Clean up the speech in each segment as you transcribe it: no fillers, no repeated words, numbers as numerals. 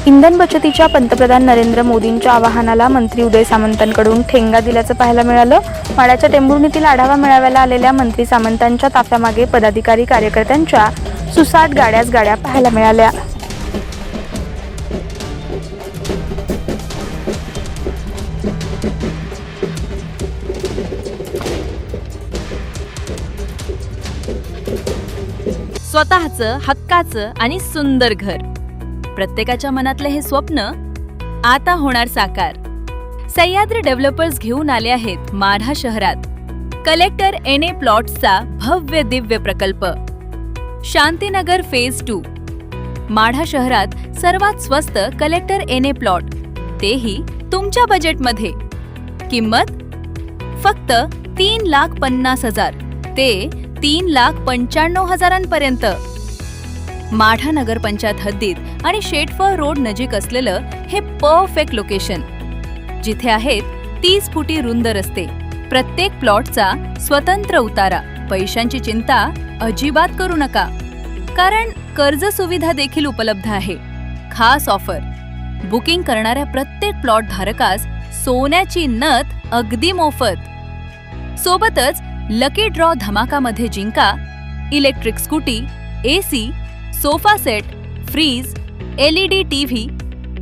इंधन बचतीच्या पंतप्रधान नरेंद्र मोदींच्या आवाहनाला मंत्री उदय सामंतांकडून ठेंगा दिल्याचं पाहायला मिळालं. माढ्याच्या टेंभुर्णीतील आढावा मेळाव्याला आलेल्या मंत्री सामंतांच्या ताफ्यामागे पदाधिकारी कार्यकर्त्यांच्या सुसाट गाड्या पाहायला मिळाल्या. स्वतःचं हक्काचं आणि सुंदर घर, प्रत्येकाच्या मनातले हे स्वप्न आता होणार साकार. सह्याद्री डेव्हलपर्स घेऊन आले आहेत माढा शहरात कलेक्टर एनए प्लॉट्सचा भव्य दिव्य प्रकल्प. शांतीनगर फेज 2. माढा शहरात सर्वात स्वस्त कलेक्टर एनए प्लॉट, तेही तुमच्या बजेटमध्ये. किंमत फक्त 3,50,000 ते 3,95,000 पर्यंत. माढा नगरपंचायत हद्दीत आणि शेटफळ रोड नजीक असलेलं हे परफेक्ट लोकेशन, जिथे आहेत 30 फुटी रुंद रस्ते, प्रत्येक प्लॉटचा स्वतंत्र उतारा. पैशांची चिंता अजिबात करू नका, कारण कर्ज सुविधा देखील उपलब्ध आहे. खास ऑफर, बुकिंग करणाऱ्या प्रत्येक प्लॉट धारकास सोन्याची नथ अगदी मोफत. सोबतच लकी ड्रॉ धमाकामध्ये जिंका electric scooty, AC, sofa set, fridge, LED TV,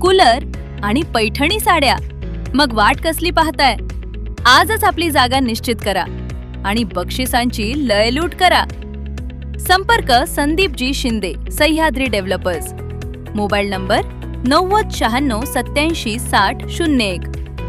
cooler आणि पैठणी साड्या. मग वाट कसली पाहताय? आजच आपली जागा निश्चित करा आणि बक्षिसांची लयलूट करा. संपर्क Sandeepji Shinde, Sahyadri developers. Mobile number 90 96 87 60 01.